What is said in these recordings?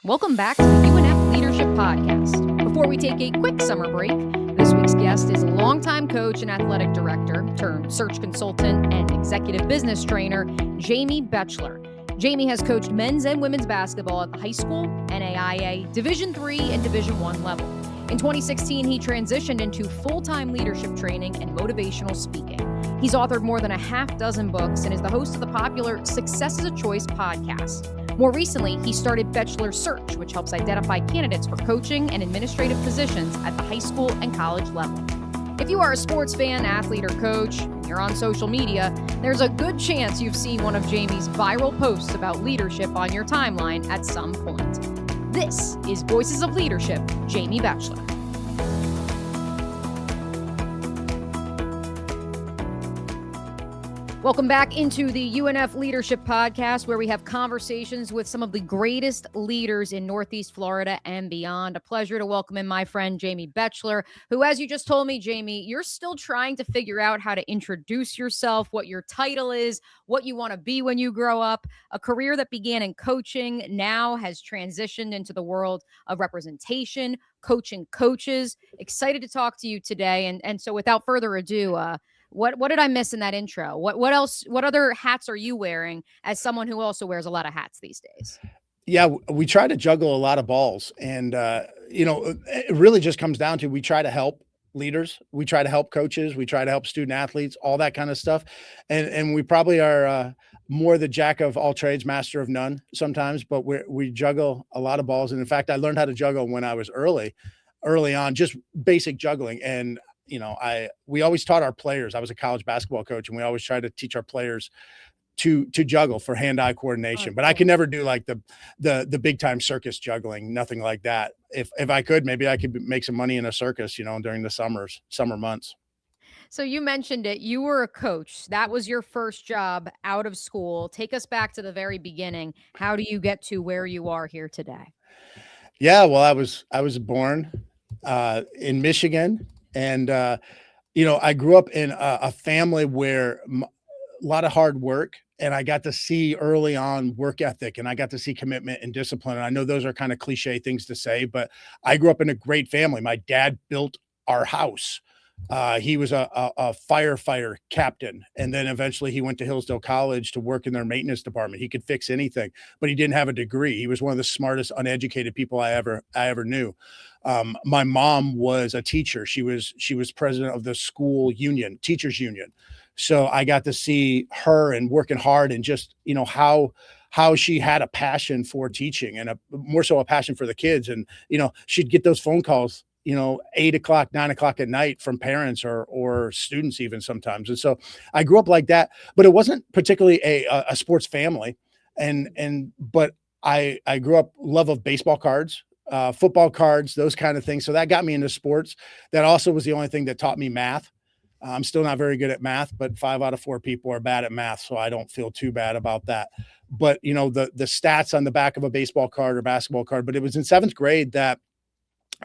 Welcome back to the UNF Leadership Podcast. Before we take a quick summer break, this week's guest is a longtime coach and athletic director turned search consultant and executive business trainer, Jamy Bechler. Jamy has coached men's and women's basketball at the high school, NAIA, Division III, and Division I level. In 2016, he transitioned into full-time leadership training and motivational speaking. He's authored more than a half dozen books and is the host of the popular Success is a Choice podcast. More recently, he started Bechler Search, which helps identify candidates for coaching and administrative positions at the high school and college level. If you are a sports fan, athlete, or coach, and you're on social media, there's a good chance you've seen one of Jamy's viral posts about leadership on your timeline at some point. This is Voices of Leadership, Jamy Bechler. Welcome back into the UNF Leadership Podcast, where we have conversations with some of the greatest leaders in Northeast Florida and beyond. A pleasure to welcome in my friend, Jamy Bechler, who, as you just told me, Jamy, you're still trying to figure out how to introduce yourself, what your title is, what you want to be when you grow up. A career that began in coaching now has transitioned into the world of representation, coaching coaches. Excited to talk to you today. And so without further ado, What did I miss in that intro? What else? What other hats are you wearing as someone who also wears a lot of hats these days? Yeah, we try to juggle a lot of balls, and it really just comes down to we try to help leaders, we try to help coaches, we try to help student athletes, all that kind of stuff, and we probably are more the jack of all trades, master of none sometimes, but we juggle a lot of balls, and in fact, I learned how to juggle when I was early on, just basic juggling. And we always taught our players. I was a college basketball coach, and we always tried to teach our players to juggle for hand-eye coordination. But I could never do like the big time circus juggling, nothing like that. If I could, maybe I could make some money in a circus, during the summer months. So you mentioned it. You were a coach. That was your first job out of school. Take us back to the very beginning. How do you get to where you are here today? Yeah, well, I was born in Michigan. And, I grew up in a family where a lot of hard work, and I got to see early on work ethic, and I got to see commitment and discipline. And I know those are kind of cliche things to say, but I grew up in a great family. My dad built our house. He was a firefighter captain, and then eventually he went to Hillsdale College to work in their maintenance department. He could fix anything, but he didn't have a degree. He was one of the smartest, uneducated people I ever knew. My mom was a teacher. She was president of the school union, teachers union. So I got to see her and working hard, and just, how she had a passion for teaching, and more so a passion for the kids. And, she'd get those phone calls, 8 o'clock, 9 o'clock at night from parents or students even sometimes. And so I grew up like that, but it wasn't particularly a sports family. But I grew up love of baseball cards, football cards, those kind of things. So that got me into sports. That also was the only thing that taught me math. I'm still not very good at math, but 5 out of 4 people are bad at math. So I don't feel too bad about that. But, the stats on the back of a baseball card or basketball card. But it was in 7th grade that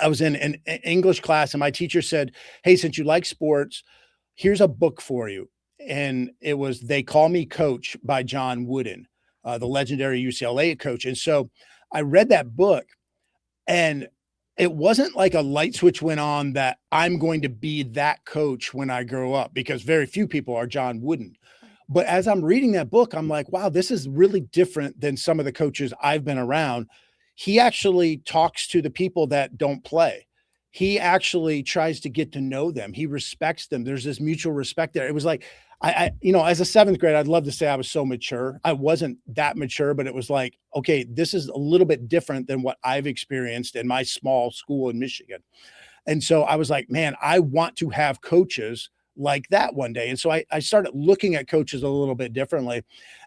I was in an English class, and my teacher said, "Hey, since you like sports, here's a book for you." And it was They Call Me Coach by John Wooden, the legendary UCLA coach. And so I read that book, and it wasn't like a light switch went on that I'm going to be that coach when I grow up, because very few people are John Wooden. But as I'm reading that book, I'm like, wow, this is really different than some of the coaches I've been around. He actually talks to the people that don't play. He actually tries to get to know them. He respects them. There's this mutual respect there. It was like, I as a 7th grade, I'd love to say I was so mature. I wasn't that mature, but it was like, okay, this is a little bit different than what I've experienced in my small school in Michigan. And so I was like, man, I want to have coaches like that one day. And so I started looking at coaches a little bit differently.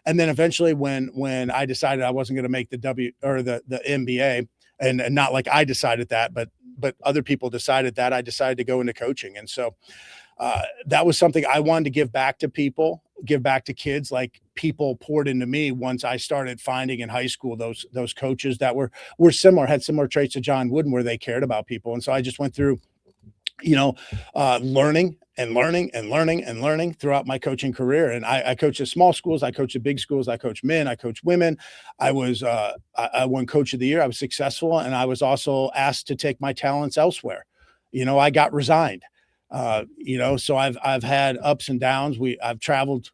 And then eventually when I decided I wasn't going to make the MBA, and not like I decided that, but other people decided that, I decided to go into coaching. And so that was something I wanted to give back to people, give back to kids. Like, people poured into me once I started finding in high school those coaches that were similar, had similar traits to John Wooden, where they cared about people. And so I just went through learning and learning and learning and learning throughout my coaching career. And I coach at small schools, I coach at big schools, I coach men, I coach women. I won Coach of the Year. I was successful, and I was also asked to take my talents elsewhere. I got resigned. So I've had ups and downs. I've traveled,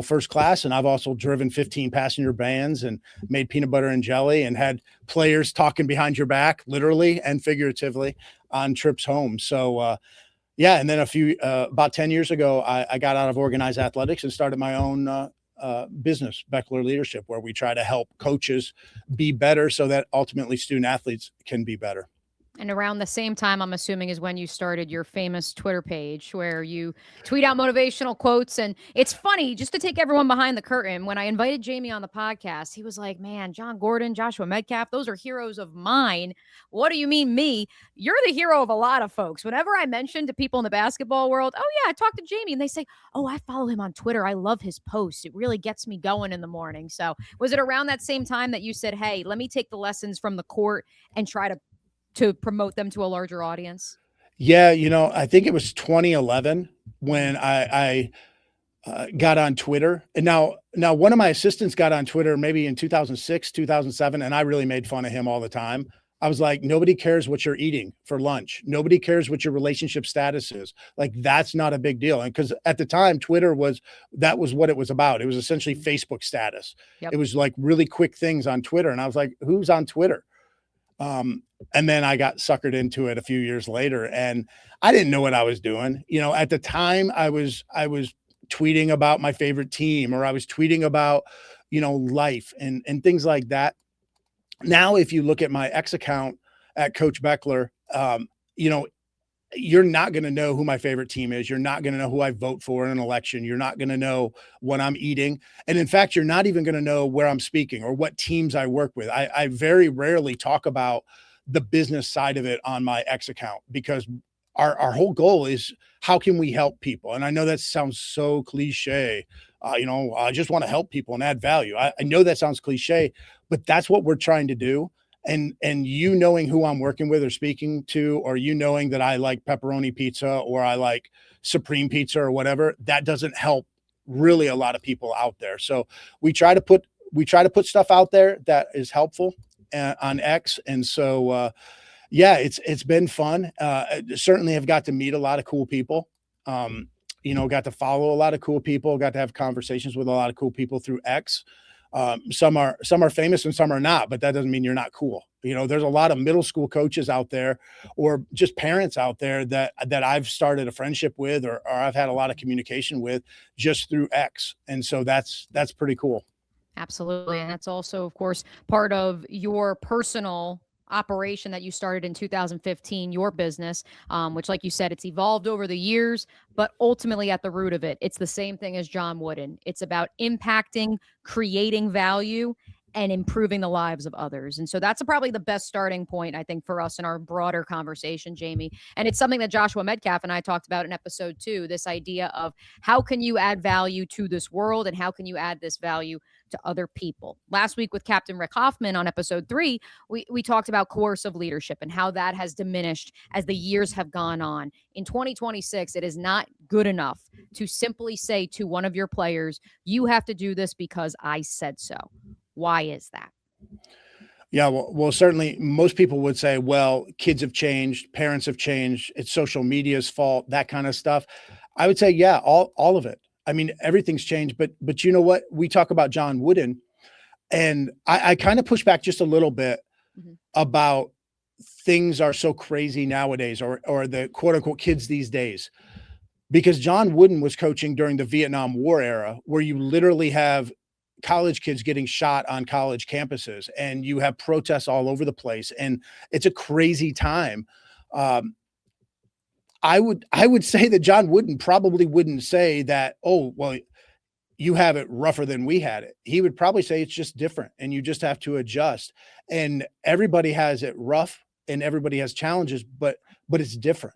first class, and I've also driven 15 passenger vans and made peanut butter and jelly and had players talking behind your back, literally and figuratively, on trips home. So, and then about 10 years ago, I got out of organized athletics and started my own business, Bechler Leadership, where we try to help coaches be better so that ultimately student athletes can be better. And around the same time, I'm assuming, is when you started your famous Twitter page where you tweet out motivational quotes. And it's funny, just to take everyone behind the curtain, when I invited Jamy on the podcast, he was like, man, John Gordon, Joshua Metcalf, those are heroes of mine. What do you mean me? You're the hero of a lot of folks. Whenever I mention to people in the basketball world, oh yeah, I talked to Jamy, and they say, oh, I follow him on Twitter. I love his posts. It really gets me going in the morning. So was it around that same time that you said, hey, let me take the lessons from the court and try to promote them to a larger audience? Yeah. I think it was 2011 when I got on Twitter. And now one of my assistants got on Twitter maybe in 2006, 2007. And I really made fun of him all the time. I was like, nobody cares what you're eating for lunch. Nobody cares what your relationship status is. Like, that's not a big deal. And because at the time, that was what it was about. It was essentially Facebook status. Yep. It was like really quick things on Twitter. And I was like, who's on Twitter? And then I got suckered into it a few years later, and I didn't know what I was doing. At the time I was tweeting about my favorite team, or I was tweeting about, life and things like that. Now, if you look at my X account at Coach Bechler, you're not going to know who my favorite team is. You're not going to know who I vote for in an election. You're not going to know what I'm eating. And in fact, you're not even going to know where I'm speaking or what teams I work with. I very rarely talk about the business side of it on my X account, because our whole goal is, how can we help people? And I know that sounds so cliche. I just want to help people and add value. I know that sounds cliche, but that's what we're trying to do. And knowing who I'm working with or speaking to, or knowing that I like pepperoni pizza or I like supreme pizza or whatever, that doesn't help really a lot of people out there. So we try to put stuff out there that is helpful on X. And so, it's been fun. Certainly have got to meet a lot of cool people. Got to follow a lot of cool people, got to have conversations with a lot of cool people through X. Some are famous and some are not, but that doesn't mean you're not cool. There's a lot of middle school coaches out there, or just parents out there that I've started a friendship with, or I've had a lot of communication with just through X. And so that's pretty cool. Absolutely. And that's also, of course, part of your personal operation that you started in 2015, your business, which, like you said, it's evolved over the years, but ultimately at the root of it, it's the same thing as John Wooden. It's about impacting, creating value, and improving the lives of others. And so that's probably the best starting point, I think, for us in our broader conversation, Jamy. And it's something that Joshua Metcalf and I talked about in episode 2, this idea of how can you add value to this world, and how can you add this value to other people. Last week with Captain Rick Hoffman on episode 3, we talked about coercive leadership and how that has diminished as the years have gone on. In 2026, it is not good enough to simply say to one of your players, you have to do this because I said so. Why is that? Yeah, well, certainly most people would say, well, kids have changed, parents have changed, it's social media's fault, that kind of stuff. I would say, yeah, all of it. I mean, everything's changed, but you know what? We talk about John Wooden, and I kind of push back just a little bit about things are so crazy nowadays, or the quote unquote kids these days, because John Wooden was coaching during the Vietnam War era, where you literally have college kids getting shot on college campuses, and you have protests all over the place, and it's a crazy time. I would say that John Wooden probably wouldn't say that, oh, well, you have it rougher than we had it. He would probably say it's just different, and you just have to adjust. And everybody has it rough, and everybody has challenges, but it's different.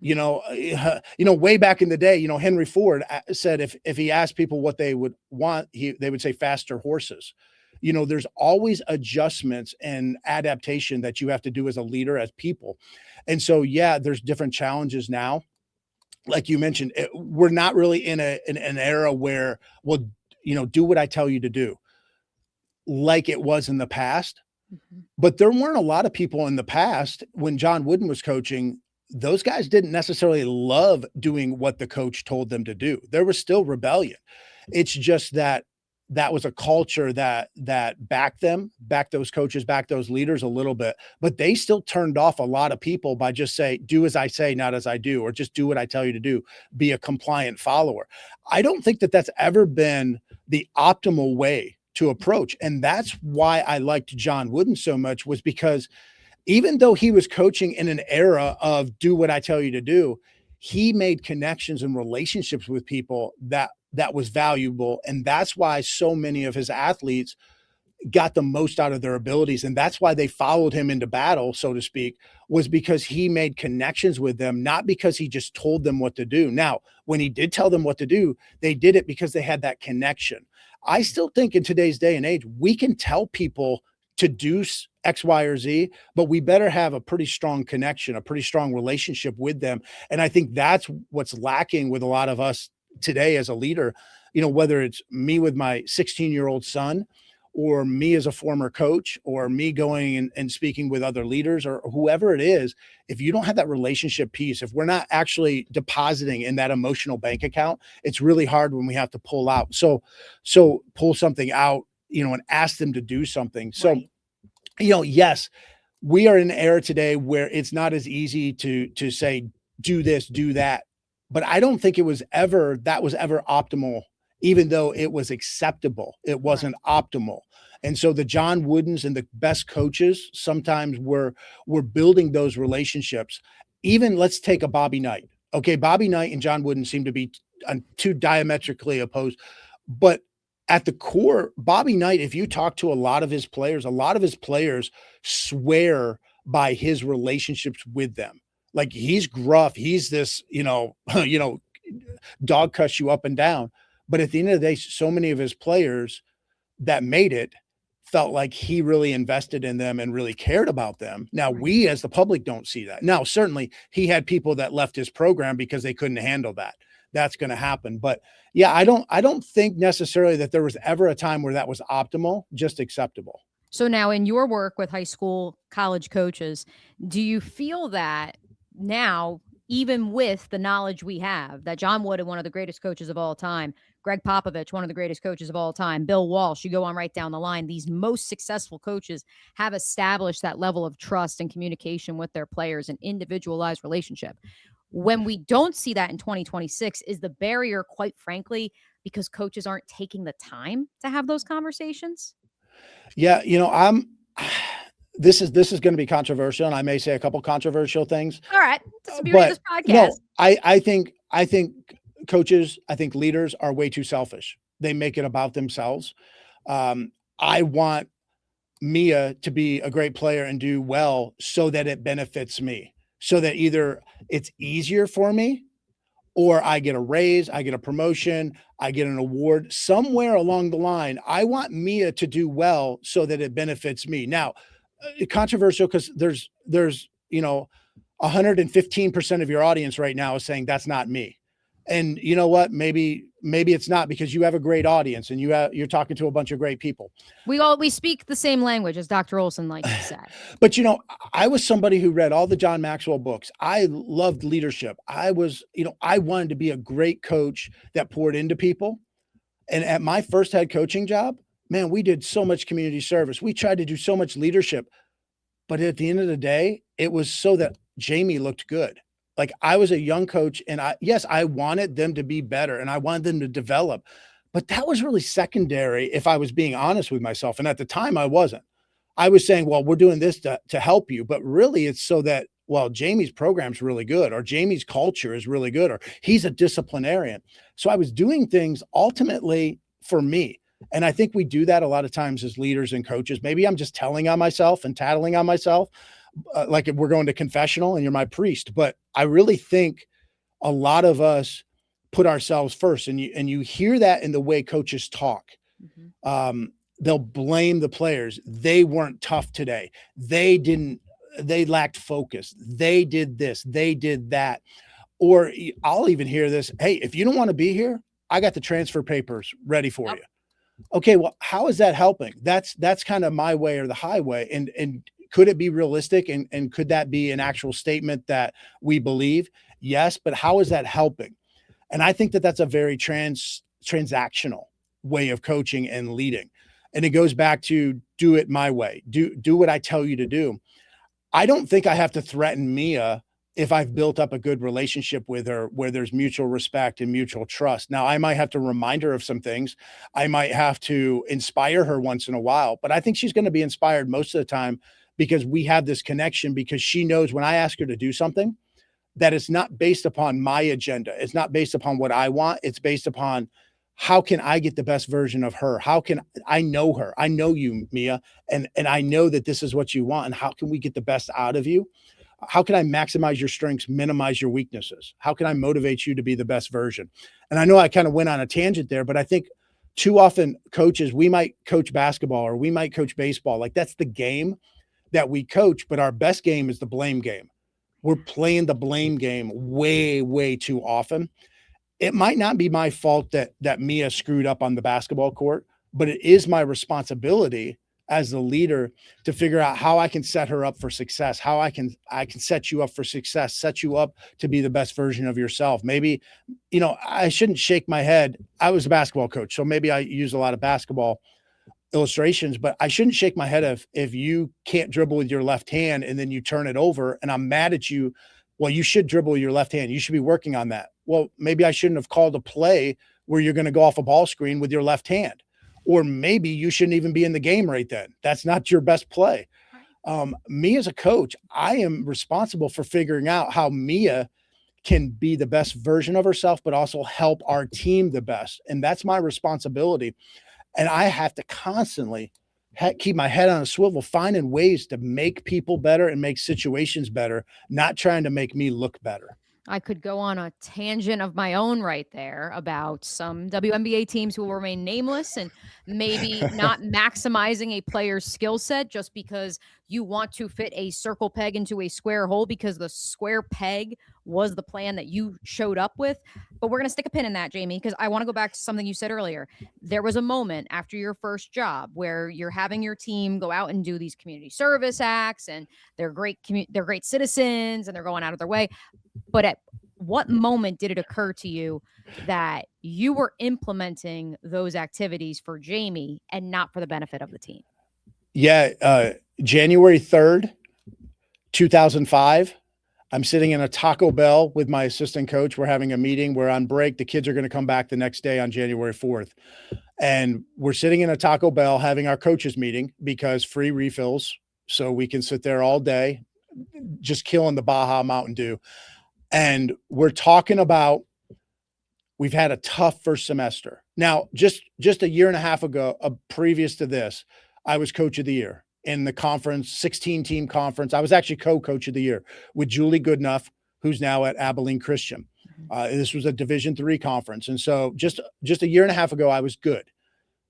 Way back in the day, Henry Ford said if he asked people what they would want, they would say faster horses. there's always adjustments and adaptation that you have to do as a leader, as people. And so, yeah, there's different challenges now. Like you mentioned, we're not really in an era where, well, do what I tell you to do, like it was in the past. Mhm. But there weren't a lot of people in the past when John Wooden was coaching. Those guys didn't necessarily love doing what the coach told them to do. There was still rebellion. It's just that was a culture that backed those coaches, backed those leaders a little bit, but they still turned off a lot of people by just say, do as I say, not as I do, or just do what I tell you to do, be a compliant follower. I don't think that that's ever been the optimal way to approach. And that's why I liked John Wooden so much, was because even though he was coaching in an era of do what I tell you to do, he made connections and relationships with people that was valuable. And that's why so many of his athletes got the most out of their abilities. And that's why they followed him into battle, so to speak, was because he made connections with them, not because he just told them what to do. Now, when he did tell them what to do, they did it because they had that connection. I still think in today's day and age, we can tell people to do X, Y, or Z, but we better have a pretty strong connection, a pretty strong relationship with them. And I think that's what's lacking with a lot of us today as a leader, whether it's me with my 16-year-old son, or me as a former coach, or me going and speaking with other leaders, or whoever it is. If you don't have that relationship piece, if we're not actually depositing in that emotional bank account, it's really hard when we have to pull out. So pull something out, and ask them to do something. So, Right. Yes, we are in an era today where it's not as easy to say, do this, do that. But I don't think that was ever optimal, even though it was acceptable. It wasn't optimal. And so the John Woodens and the best coaches sometimes were building those relationships. Even let's take a Bobby Knight. Okay, Bobby Knight and John Wooden seem to be two diametrically opposed, but at the core, Bobby Knight, if you talk to a lot of his players swear by his relationships with them. Like, he's gruff. He's this, dog cuss you up and down. But at the end of the day, so many of his players that made it felt like he really invested in them and really cared about them. Now, we as the public don't see that. Now, certainly he had people that left his program because they couldn't handle that. That's going to happen. But yeah, I don't think necessarily that there was ever a time where that was optimal, just acceptable. So now, in your work with high school, college coaches, do you feel that now, even with the knowledge we have, that John Wooden, one of the greatest coaches of all time, Greg Popovich, one of the greatest coaches of all time, Bill Walsh, you go on right down the line, these most successful coaches have established that level of trust and communication with their players, an individualized relationship? When we don't see that in 2026, is the barrier, quite frankly, because coaches aren't taking the time to have those conversations? Yeah, this is going to be controversial, and I may say a couple controversial things. All right, that's the beauty of this podcast. No, I think coaches, I think leaders are way too selfish. They make it about themselves. I want Mia to be a great player and do well so that it benefits me, so that either it's easier for me, or I get a raise, I get a promotion, I get an award somewhere along the line. I want Mia to do well so that it benefits me. Now, controversial because there's 115% of your audience right now is saying that's not me. And you know what? Maybe it's not, because you have a great audience and you're talking to a bunch of great people. We speak the same language, as Dr. Olson likes to say. But I was somebody who read all the John Maxwell books. I loved leadership. I wanted to be a great coach that poured into people. And at my first head coaching job, man, we did so much community service. We tried to do so much leadership. But at the end of the day, it was so that Jamy looked good. Like, I was a young coach, and I wanted them to be better and I wanted them to develop, but that was really secondary, if I was being honest with myself. And at the time I wasn't. I was saying, well, we're doing this to help you, but really it's so that, well, Jamie's program's really good, or Jamie's culture is really good, or he's a disciplinarian. So I was doing things ultimately for me. And I think we do that a lot of times as leaders and coaches. Maybe I'm just telling on myself and tattling on myself. Like if we're going to confessional and you're my priest, but I really think a lot of us put ourselves first, and you hear that in the way coaches talk. they'll blame the players. They weren't tough today. They lacked focus. They did this, they did that. Or I'll even hear this. Hey, if you don't want to be here, I got the transfer papers ready for you. Okay, well, how is that helping? That's kind of my way or the highway. And could it be realistic? And could that be an actual statement that we believe? Yes, but how is that helping? And I think that that's a very transactional way of coaching and leading. And it goes back to do it my way. Do what I tell you to do. I don't think I have to threaten Mia if I've built up a good relationship with her where there's mutual respect and mutual trust. Now, I might have to remind her of some things. I might have to inspire her once in a while, but I think she's going to be inspired most of the time because we have this connection, because she knows when I ask her to do something that it's not based upon my agenda. It's not based upon what I want. It's based upon how can I get the best version of her? How can I know her? I know you, Mia, and I know that this is what you want. And how can we get the best out of you? How can I maximize your strengths, minimize your weaknesses? How can I motivate you to be the best version? And I know I kind of went on a tangent there, but I think too often coaches, we might coach basketball or we might coach baseball. Like that's the game that we coach, but our best game is the blame game. We're playing the blame game way, way too often. It might not be my fault that Mia screwed up on the basketball court, but it is my responsibility as the leader to figure out how I can set her up for success, how I can set you up for success, set you up to be the best version of yourself. Maybe, I shouldn't shake my head. I was a basketball coach, so maybe I use a lot of basketball illustrations, but I shouldn't shake my head if you can't dribble with your left hand and then you turn it over and I'm mad at you. Well, you should dribble with your left hand. You should be working on that. Well, maybe I shouldn't have called a play where you're going to go off a ball screen with your left hand. Or maybe you shouldn't even be in the game right then. That's not your best play. Me as a coach, I am responsible for figuring out how Mia can be the best version of herself, but also help our team the best. And that's my responsibility. And I have to constantly keep my head on a swivel, finding ways to make people better and make situations better, not trying to make me look better. I could go on a tangent of my own right there about some WNBA teams who will remain nameless and maybe not maximizing a player's skill set just because you want to fit a circle peg into a square hole because the square peg was the plan that you showed up with. But we're going to stick a pin in that, Jamy, because I want to go back to something you said earlier. There was a moment after your first job where you're having your team go out and do these community service acts, and they're great citizens and they're going out of their way. But at what moment did it occur to you that you were implementing those activities for Jamy and not for the benefit of the team? Yeah. January 3rd, 2005, I'm sitting in a Taco Bell with my assistant coach. We're having a meeting. We're on break. The kids are going to come back the next day on January 4th. And we're sitting in a Taco Bell having our coaches meeting because free refills. So we can sit there all day, just killing the Baja Mountain Dew. And we're talking about, we've had a tough first semester. Now, just a year and a half ago, previous to this, I was coach of the year in the conference, 16-team conference. I was actually co-coach of the year with Julie Goodenough, who's now at Abilene Christian. This was a Division III conference. And so just a year and a half ago, I was good.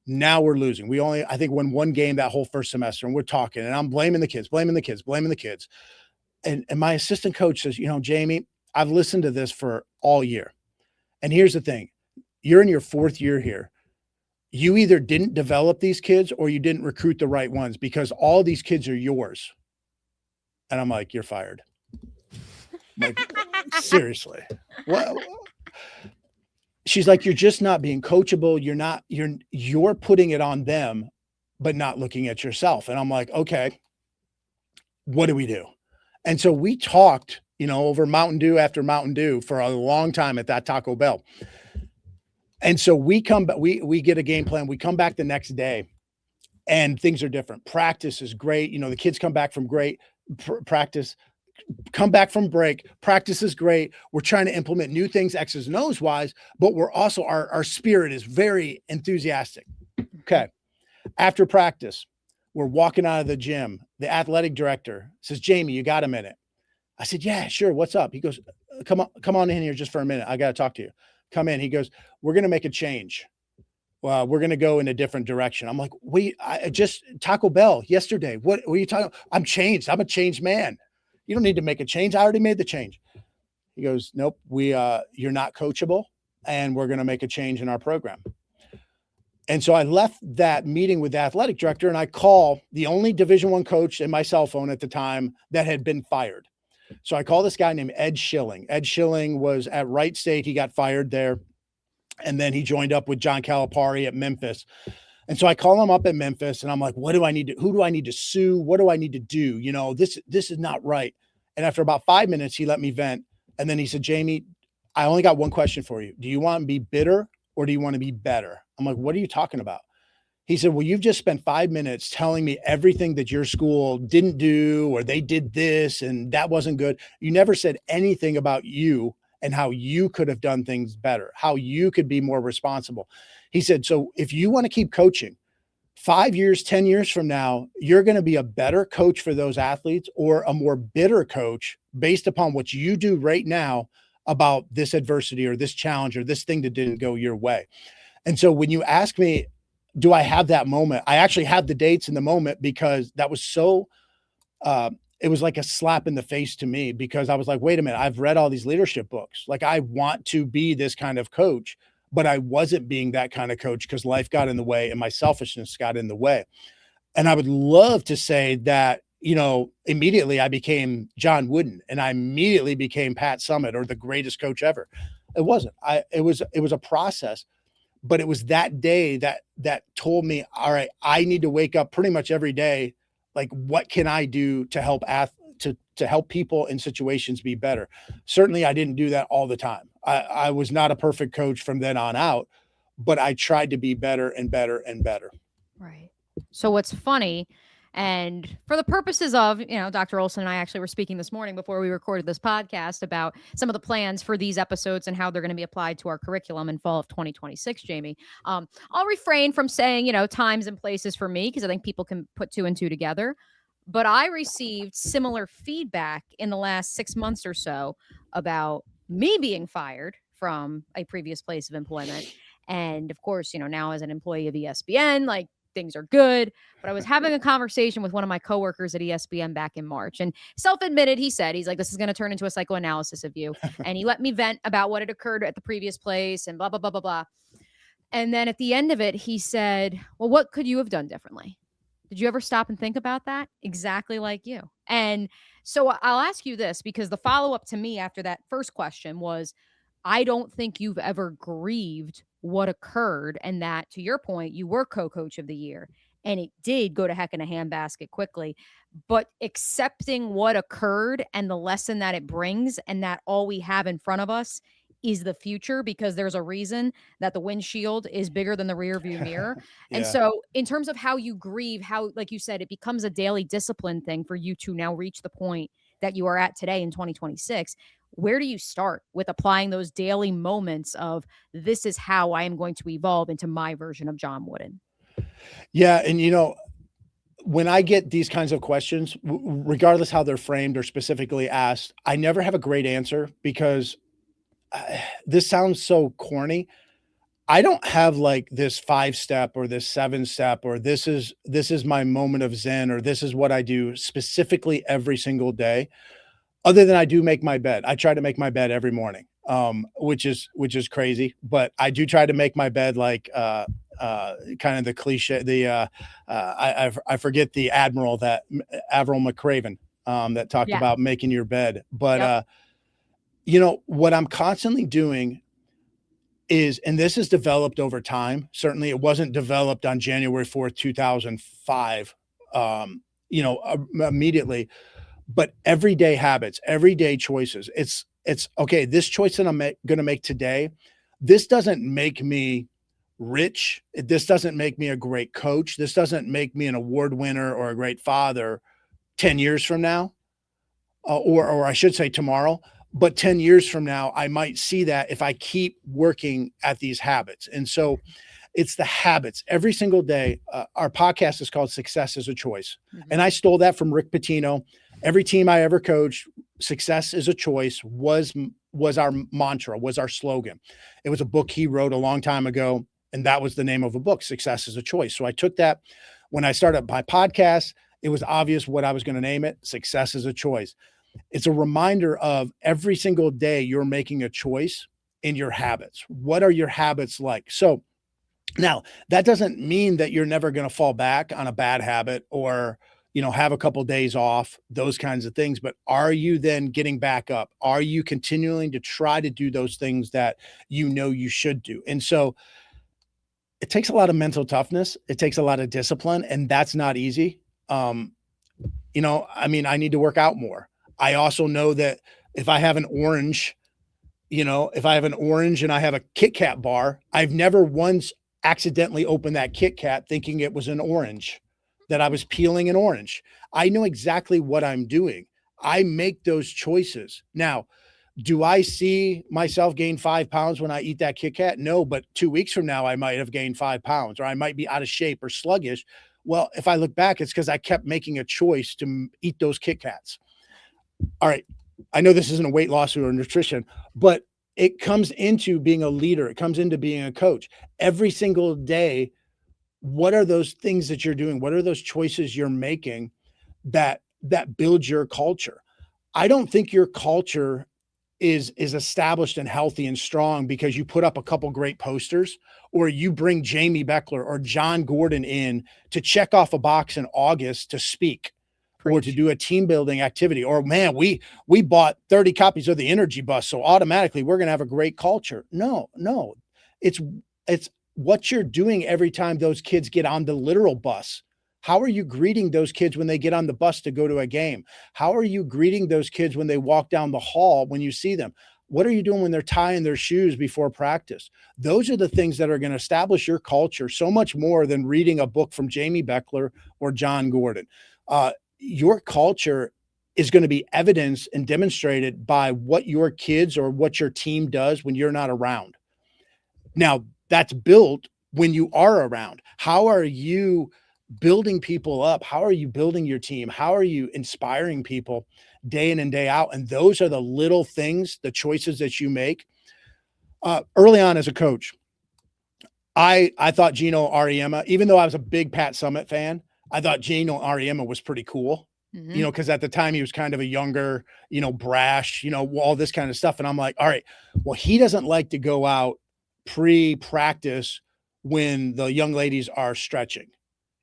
Now we're losing. We only, I think, won one game that whole first semester, and we're talking, and I'm blaming the kids. And my assistant coach says, Jamy, I've listened to this for all year. And here's the thing. You're in your fourth year here. You either didn't develop these kids or you didn't recruit the right ones because all these kids are yours. And I'm like, you're fired. I'm like, seriously. Well, she's like, you're just not being coachable. You're putting it on them, but not looking at yourself. And I'm like, okay, what do we do? And so we talked, over Mountain Dew after Mountain Dew for a long time at that Taco Bell. And so we get a game plan. We come back the next day and things are different. Practice is great. The kids come back from practice, come back from break. Practice is great. We're trying to implement new things, X's and O's wise, but we're also, our spirit is very enthusiastic. Okay. After practice, we're walking out of the gym. The athletic director says, Jamy, you got a minute? I said, yeah, sure. What's up? He goes, come on in here just for a minute. I got to talk to you. Come in. He goes, we're going to make a change. well, we're going to go in a different direction. I'm like, wait, I just Taco Bell yesterday. What are you talking? I'm changed. I'm a changed man. You don't need to make a change. I already made the change. He goes, nope, you're not coachable, and we're going to make a change in our program. And so I left that meeting with the athletic director, and I call the only Division I coach in my cell phone at the time that had been fired. So I call this guy named Ed Schilling. Ed Schilling was at Wright State. He got fired there. And then he joined up with John Calipari at Memphis. And so I call him up at Memphis, and I'm like, who do I need to sue? What do I need to do? You know, this is not right. And after about 5 minutes, he let me vent. And then he said, Jamy, I only got one question for you. Do you want to be bitter or do you want to be better? I'm like, what are you talking about? He said, well, you've just spent 5 minutes telling me everything that your school didn't do, or they did this and that wasn't good. You never said anything about you and how you could have done things better, how you could be more responsible. He said, so if you want to keep coaching, 5 years, 10 years from now, you're going to be a better coach for those athletes or a more bitter coach based upon what you do right now about this adversity or this challenge or this thing that didn't go your way. And so when you ask me, do I have that moment? I actually have the dates in the moment, because that was so, it was like a slap in the face to me, because I was like, wait a minute, I've read all these leadership books. Like, I want to be this kind of coach, but I wasn't being that kind of coach because life got in the way and my selfishness got in the way. And I would love to say that, you know, immediately I became John Wooden and I immediately became Pat Summitt or the greatest coach ever. It wasn't. It was a process, but it was that day that told me, all right, I need to wake up pretty much every day. Like, what can I do to help to help people in situations be better? Certainly I didn't do that all the time. I was not a perfect coach from then on out, but I tried to be better and better and better. Right. So what's funny, and for the purposes of, Dr. Olson and I actually were speaking this morning before we recorded this podcast about some of the plans for these episodes and how they're going to be applied to our curriculum in fall of 2026, Jamy. I'll refrain from saying, times and places for me, because I think people can put two and two together. But I received similar feedback in the last 6 months or so about me being fired from a previous place of employment. And of course, now as an employee of ESPN, like, things are good. But I was having a conversation with one of my coworkers at ESPN back in March, and self-admitted, he's like, this is going to turn into a psychoanalysis of you. And he let me vent about what had occurred at the previous place and blah, blah, blah, blah, blah. And then at the end of it, he said, well, what could you have done differently? Did you ever stop and think about that? Exactly like you. And so I'll ask you this, because the follow-up to me after that first question was, I don't think you've ever grieved what occurred, and that, to your point, you were co-coach of the year and it did go to heck in a handbasket quickly, but accepting what occurred and the lesson that it brings, and that all we have in front of us is the future, because there's a reason that the windshield is bigger than the rear view mirror. Yeah. And so in terms of how you grieve, how, like you said, it becomes a daily discipline thing for you to now reach the point that you are at today in 2026. Where do you start with applying those daily moments of, this is how I am going to evolve into my version of John Wooden? Yeah. And, when I get these kinds of questions, regardless how they're framed or specifically asked, I never have a great answer, because this sounds so corny. I don't have like this 5-step or this 7-step or this is my moment of Zen, or this is what I do specifically every single day, other than I do make my bed. I try to make my bed every morning, which is crazy, but I do try to make my bed like kind of the cliche. I forget the Admiral McCraven that talked about making your bed, but what I'm constantly doing is, and this is developed over time. Certainly it wasn't developed on January 4th, 2005, immediately, but everyday habits, everyday choices. It's okay. This choice that I'm going to make today, this doesn't make me rich. This doesn't make me a great coach. This doesn't make me an award winner or a great father 10 years from now, or I should say tomorrow. But 10 years from now, I might see that if I keep working at these habits. And so it's the habits every single day. Our podcast is called Success is a Choice. Mm-hmm. And I stole that from Rick Pitino. Every team I ever coached, success is a choice was our mantra, was our slogan. It was a book he wrote a long time ago. And that was the name of a book, Success is a Choice. So I took that when I started my podcast. It was obvious what I was going to name it. Success is a choice. It's a reminder of every single day you're making a choice in your habits. What are your habits like? So now that doesn't mean that you're never going to fall back on a bad habit or, have a couple of days off, those kinds of things. But are you then getting back up? Are you continuing to try to do those things that you should do? And so it takes a lot of mental toughness. It takes a lot of discipline, and that's not easy. I need to work out more. I also know that if I have an orange, if I have an orange and I have a Kit Kat bar, I've never once accidentally opened that Kit Kat thinking it was an orange, that I was peeling an orange. I know exactly what I'm doing. I make those choices. Now, do I see myself gain 5 pounds when I eat that Kit Kat? No, but 2 weeks from now, I might have gained 5 pounds, or I might be out of shape or sluggish. Well, if I look back, it's because I kept making a choice to eat those Kit Kats. All right. I know this isn't a weight loss or nutrition, but it comes into being a leader. It comes into being a coach. Every single day, what are those things that you're doing? What are those choices you're making that build your culture? I don't think your culture is established and healthy and strong because you put up a couple great posters, or you bring Jamy Bechler or John Gordon in to check off a box in August to speak. Preach. Or to do a team building activity, or man, we bought 30 copies of the Energy Bus, so automatically we're going to have a great culture. No, it's what you're doing every time those kids get on the literal bus. How are you greeting those kids when they get on the bus to go to a game? How are you greeting those kids when they walk down the hall when you see them? What are you doing when they're tying their shoes before practice? Those are the things that are going to establish your culture so much more than reading a book from Jamy Bechler or John Gordon. Your culture is going to be evidenced and demonstrated by what your kids or what your team does when you're not around. Now, that's built when you are around. How are you building people up? How are you building your team? How are you inspiring people day in and day out? And those are the little things, the choices that you make. Early on as a coach, I thought Gino Auriemma, even though I was a big Pat Summitt fan, I thought Gino Auriemma was pretty cool, because at the time he was kind of a younger, brash, all this kind of stuff. And I'm like, all right, well, he doesn't like to go out pre-practice when the young ladies are stretching.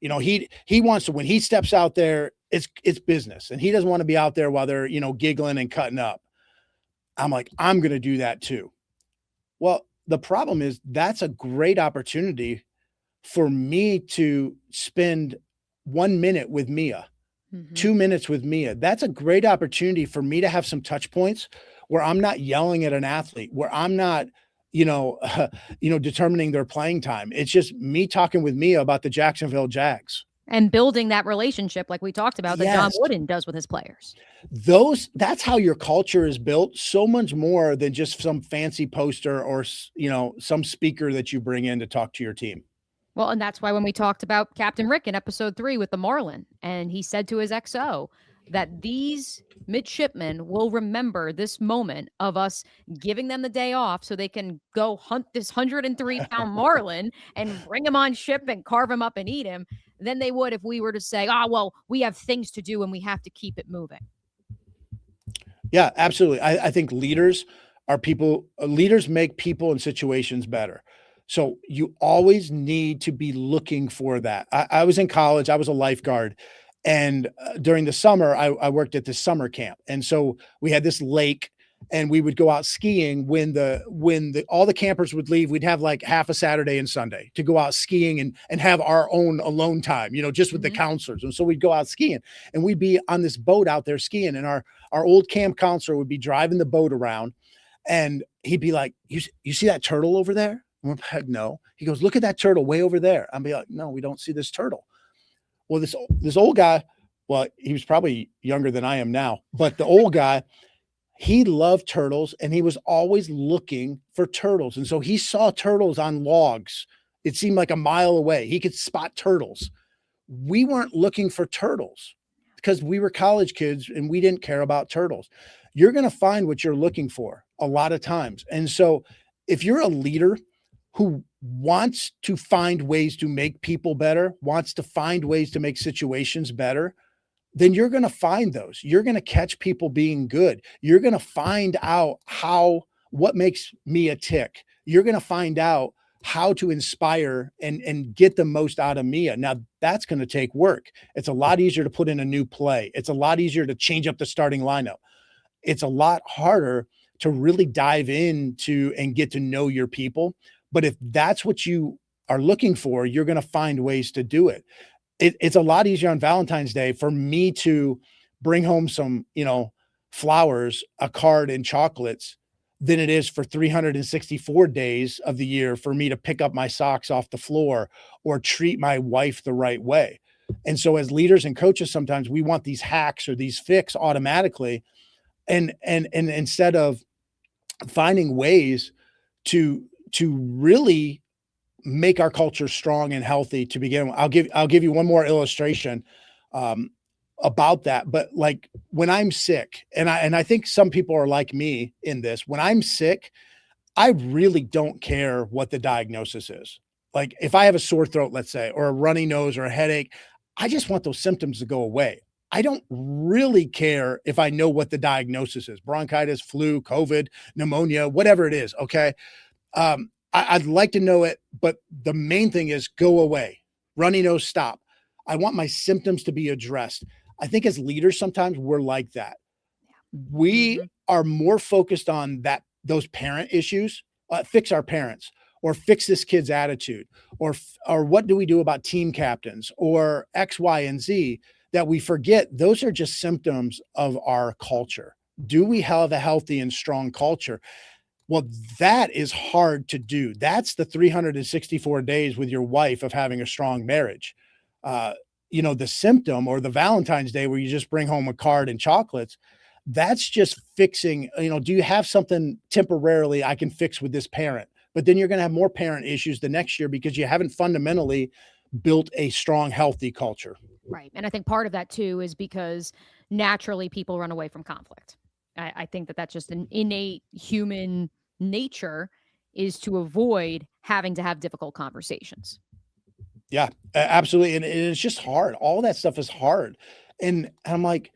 He wants to, when he steps out there, it's business, and he doesn't want to be out there while they're, giggling and cutting up. I'm like, I'm going to do that too. Well, the problem is that's a great opportunity for me to spend 1 minute with Mia, 2 minutes with Mia. That's a great opportunity for me to have some touch points where I'm not yelling at an athlete, where I'm not, determining their playing time. It's just me talking with Mia about the Jacksonville Jags. And building that relationship like we talked about that John Wooden does with his players. That's how your culture is built, so much more than just some fancy poster or, some speaker that you bring in to talk to your team. Well, and that's why when we talked about Captain Rick in episode 3 with the Marlin, and he said to his XO that these midshipmen will remember this moment of us giving them the day off so they can go hunt this 103-pound Marlin and bring him on ship and carve him up and eat him, than they would if we were to say, well, we have things to do and we have to keep it moving. Yeah, absolutely. I think leaders make people and situations better. So you always need to be looking for that. I was in college, I was a lifeguard. And during the summer, I worked at this summer camp. And so we had this lake, and we would go out skiing when all the campers would leave. We'd have like half a Saturday and Sunday to go out skiing and have our own alone time, just with the counselors. And so we'd go out skiing, and we'd be on this boat out there skiing. And our old camp counselor would be driving the boat around, and he'd be like, you see that turtle over there? And we're like, no. He goes, look at that turtle way over there. I'd be like, no, we don't see this turtle. Well, this old guy, well, he was probably younger than I am now, but the old guy, he loved turtles, and he was always looking for turtles. And so he saw turtles on logs. It seemed like a mile away. He could spot turtles. We weren't looking for turtles because we were college kids and we didn't care about turtles. You're going to find what you're looking for a lot of times. And so if you're a leader who wants to find ways to make people better, wants to find ways to make situations better, then you're going to find those. You're going to catch people being good. You're going to find out what makes me a tick. You're going to find out how to inspire and get the most out of Mia. Now that's going to take work. It's a lot easier to put in a new play. It's a lot easier to change up the starting lineup. It's a lot harder to really dive into and get to know your people. But if that's what you are looking for, you're going to find ways to do it. It's a lot easier on Valentine's Day for me to bring home some, flowers, a card, and chocolates than it is for 364 days of the year for me to pick up my socks off the floor or treat my wife the right way. And so as leaders and coaches, sometimes we want these hacks or these fix automatically. And instead of finding ways to really make our culture strong and healthy to begin with. I'll give you one more illustration about that. But like when I'm sick, and I think some people are like me in this, when I'm sick, I really don't care what the diagnosis is. Like if I have a sore throat, let's say, or a runny nose or a headache, I just want those symptoms to go away. I don't really care if I know what the diagnosis is: bronchitis, flu, COVID, pneumonia, whatever it is. Okay. I'd like to know it, but the main thing is go away. Runny nose, stop. I want my symptoms to be addressed. I think as leaders, sometimes we're like that. We are more focused on those parent issues, fix our parents, or fix this kid's attitude, or what do we do about team captains, or X, Y, and Z, that we forget those are just symptoms of our culture. Do we have a healthy and strong culture? Well, that is hard to do. That's the 364 days with your wife of having a strong marriage. The symptom, or the Valentine's Day where you just bring home a card and chocolates, that's just fixing, do you have something temporarily I can fix with this parent? But then you're going to have more parent issues the next year because you haven't fundamentally built a strong, healthy culture. Right. And I think part of that too is because naturally people run away from conflict. I think that's just an innate human nature, is to avoid having to have difficult conversations. Yeah, absolutely. And it's just hard. All that stuff is hard. And I'm like,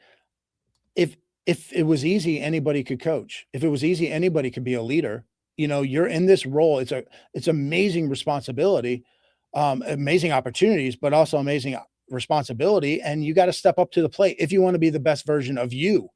if it was easy, anybody could coach. If it was easy, anybody could be a leader. You're in this role. It's amazing responsibility, amazing opportunities, but also amazing responsibility. And you got to step up to the plate if you want to be the best version of you.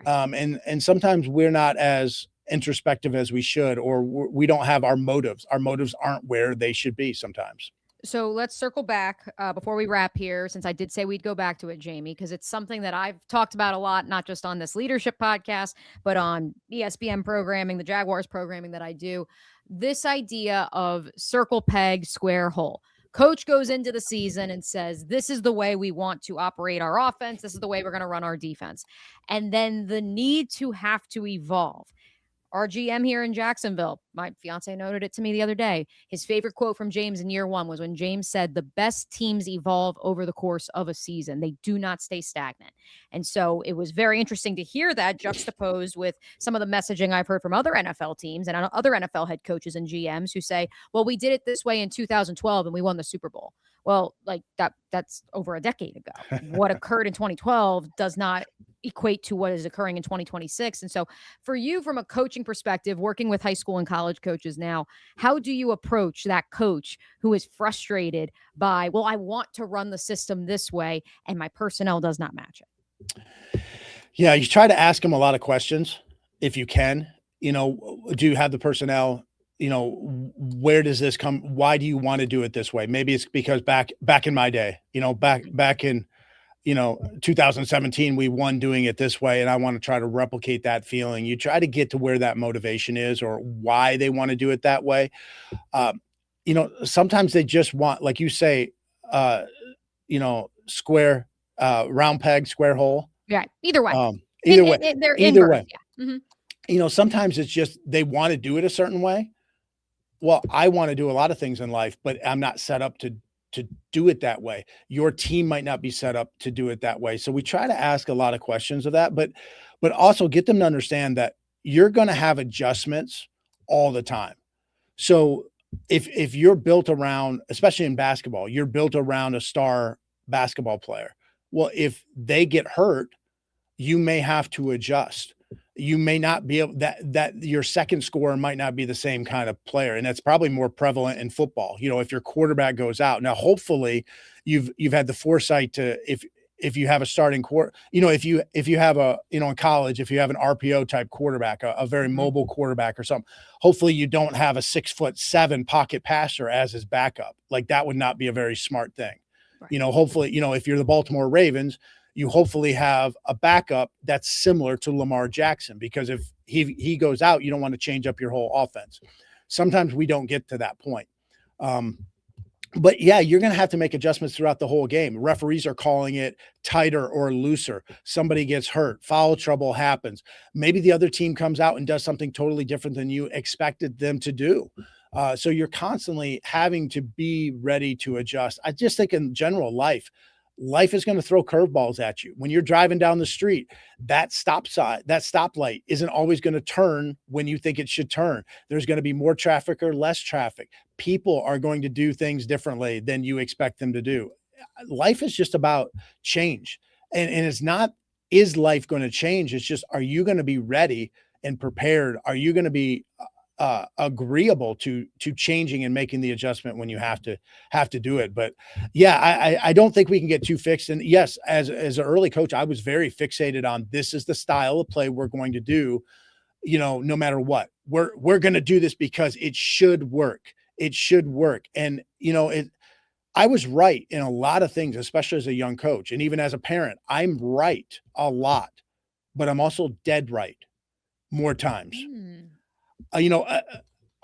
And sometimes we're not as introspective as we should, or we don't have our motives. Our motives aren't where they should be sometimes. So let's circle back before we wrap here, since I did say we'd go back to it, Jamy, because it's something that I've talked about a lot, not just on this leadership podcast, but on ESPN programming, the Jaguars programming that I do. This idea of circle, peg, square, hole. Coach goes into the season and says, this is the way we want to operate our offense. This is the way we're going to run our defense. And then the need to have to evolve. Our GM here in Jacksonville, my fiance noted it to me the other day. His favorite quote from James in year one was when James said, the best teams evolve over the course of a season. They do not stay stagnant. And so it was very interesting to hear that juxtaposed with some of the messaging I've heard from other NFL teams and other NFL head coaches and GMs who say, well, we did it this way in 2012 and we won the Super Bowl. Well, like that's over a decade ago. What occurred in 2012 does not equate to what is occurring in 2026. And so for you, from a coaching perspective, working with high school and college coaches now, how do you approach that coach who is frustrated by, well, I want to run the system this way and my personnel does not match it? Yeah, you try to ask them a lot of questions if you can. Do you have the personnel? Where does this come? Why do you want to do it this way? Maybe it's because back in my day, back in 2017, we won doing it this way, and I want to try to replicate that feeling. You try to get to where that motivation is or why they want to do it that way. Sometimes they just want, like you say, square, round peg, square hole. Yeah. Either way. Either way. They're either inverse, way. Yeah. Mm-hmm. Sometimes it's just they want to do it a certain way. Well, I want to do a lot of things in life, but I'm not set up to do it that way. Your team might not be set up to do it that way. So we try to ask a lot of questions of that, but also get them to understand that you're going to have adjustments all the time. So if you're built around, especially in basketball, you're built around a star basketball player. Well, if they get hurt, you may have to adjust. You may not be able that your second scorer might not be the same kind of player. And that's probably more prevalent in football. If your quarterback goes out. Now, hopefully you've had the foresight to, if you have a starting quarter, if you have in college, if you have an RPO type quarterback, a very mobile quarterback or something, hopefully you don't have a 6'7" pocket passer as his backup. Like that would not be a very smart thing. Right. Hopefully, if you're the Baltimore Ravens, you hopefully have a backup that's similar to Lamar Jackson, because if he goes out, you don't want to change up your whole offense. Sometimes we don't get to that point. But yeah, you're going to have to make adjustments throughout the whole game. Referees are calling it tighter or looser. Somebody gets hurt, foul trouble happens. Maybe the other team comes out and does something totally different than you expected them to do. So you're constantly having to be ready to adjust. I just think in general life is going to throw curveballs at you. When you're driving down the street, that stoplight isn't always going to turn when you think it should turn. There's going to be more traffic or less traffic. People are going to do things differently than you expect them to do. Life is just about change. And it's not, is life going to change? It's just, are you going to be ready and prepared? Are you going to be agreeable to changing and making the adjustment when you have to do it? But yeah, I don't think we can get too fixed. And yes, as an early coach, I was very fixated on, this is the style of play we're going to do, no matter what. We're going to do this because it should work. It should work. And I was right in a lot of things, especially as a young coach. And even as a parent, I'm right a lot, but I'm also dead right more times. All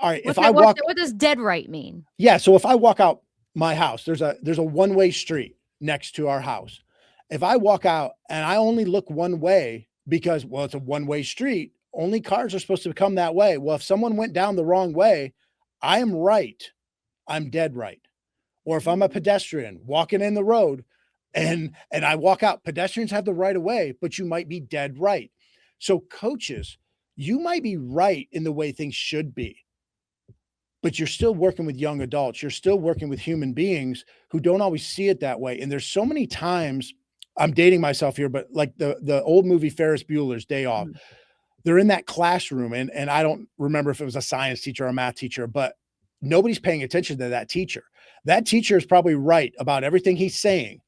right. What does dead right mean? Yeah. So if I walk out my house, there's a one-way street next to our house. If I walk out and I only look one way because, well, it's a one-way street, only cars are supposed to come that way. Well, if someone went down the wrong way, I am right. I'm dead right. Or if I'm a pedestrian walking in the road and I walk out, pedestrians have the right of way, but you might be dead right. So coaches, you might be right in the way things should be, but you're still working with young adults. You're still working with human beings who don't always see it that way. And there's so many times, I'm dating myself here, but like the old movie Ferris Bueller's Day Off, they're in that classroom and I don't remember if it was a science teacher or a math teacher, but nobody's paying attention to that teacher. That teacher is probably right about everything he's saying.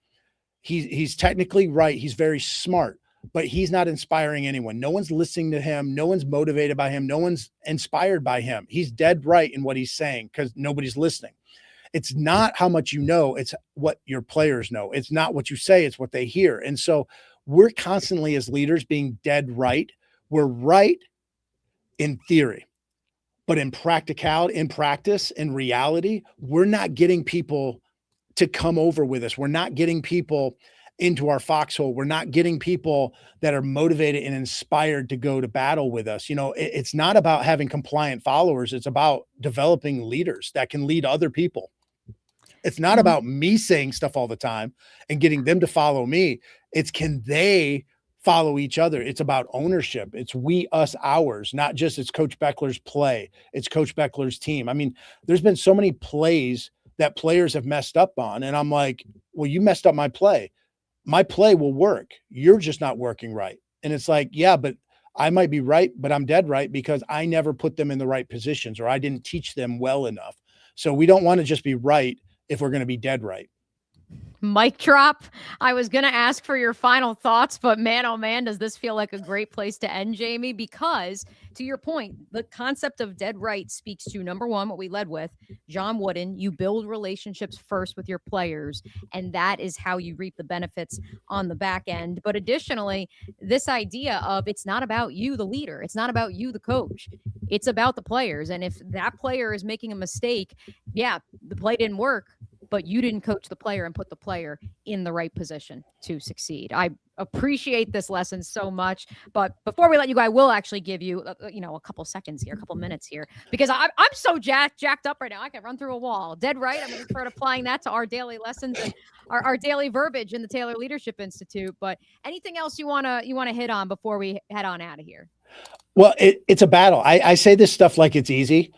He's technically right. He's very smart, but he's not inspiring anyone. No one's listening to him. No one's motivated by him. No one's inspired by him. He's dead right in what he's saying because nobody's listening. It's not how much you know. It's what your players know. It's not what you say. It's what they hear. And so we're constantly as leaders being dead right. We're right in theory, but in practice, in reality, we're not getting people to come over with us. We're not getting people into our foxhole. We're not getting people that are motivated and inspired to go to battle with us. It's not about having compliant followers. It's about developing leaders that can lead other people. It's not about me saying stuff all the time and getting them to follow me. It's can they follow each other. It's about ownership. It's we, us, ours, not just it's Coach Bechler's play. It's Coach Bechler's team. I mean, there's been so many plays that players have messed up on. And I'm like, well, you messed up my play. My play will work. You're just not working right. And it's like, yeah, but I might be right, but I'm dead right because I never put them in the right positions or I didn't teach them well enough. So we don't want to just be right if we're going to be dead right. Mic drop. I was going to ask for your final thoughts, but man, oh man, does this feel like a great place to end, Jamy? Because to your point, the concept of dead right speaks to, number one, what we led with, John Wooden, you build relationships first with your players, and that is how you reap the benefits on the back end. But additionally, this idea of it's not about you, the leader. It's not about you, the coach. It's about the players. And if that player is making a mistake, yeah, the play didn't work, but you didn't coach the player and put the player in the right position to succeed. I appreciate this lesson so much. But before we let you go, I will actually give you, a couple seconds here, a couple minutes here, because I'm so jacked up right now. I can run through a wall. Dead right. I'm going to start applying that to our daily lessons and our daily verbiage in the Taylor Leadership Institute. But anything else you want to hit on before we head on out of here? Well, it's a battle. I say this stuff like it's easy.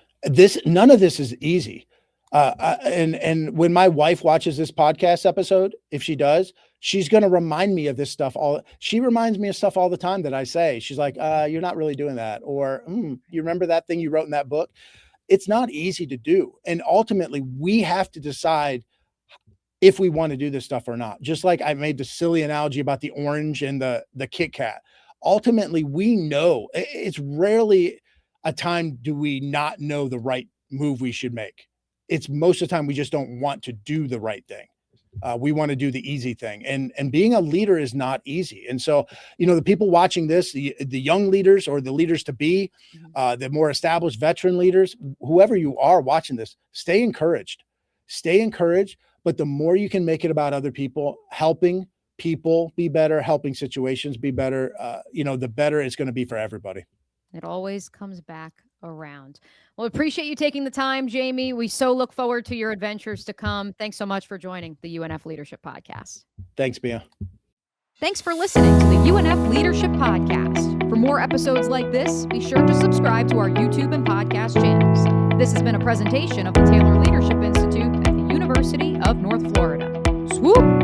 None of this is easy. And when my wife watches this podcast episode, if she does, she's going to remind me of this stuff. She reminds me of stuff all the time that I say. She's like, you're not really doing that. Or you remember that thing you wrote in that book? It's not easy to do. And ultimately we have to decide if we want to do this stuff or not. Just like I made the silly analogy about the orange and the Kit Kat. Ultimately, we know it's rarely a time do we not know the right move we should make. It's most of the time we just don't want to do the right thing. We want to do the easy thing, and being a leader is not easy. And so, the people watching this, the young leaders or the leaders to be, the more established veteran leaders, whoever you are watching this, stay encouraged. But the more you can make it about other people, helping people be better, helping situations be better, the better it's going to be for everybody. It always comes back around. Well, appreciate you taking the time, Jamy. We so look forward to your adventures to come. Thanks so much for joining the UNF Leadership Podcast. Thanks, Mia. Thanks for listening to the UNF Leadership Podcast. For more episodes like this, be sure to subscribe to our YouTube and podcast channels. This has been a presentation of the Taylor Leadership Institute at the University of North Florida. Swoop!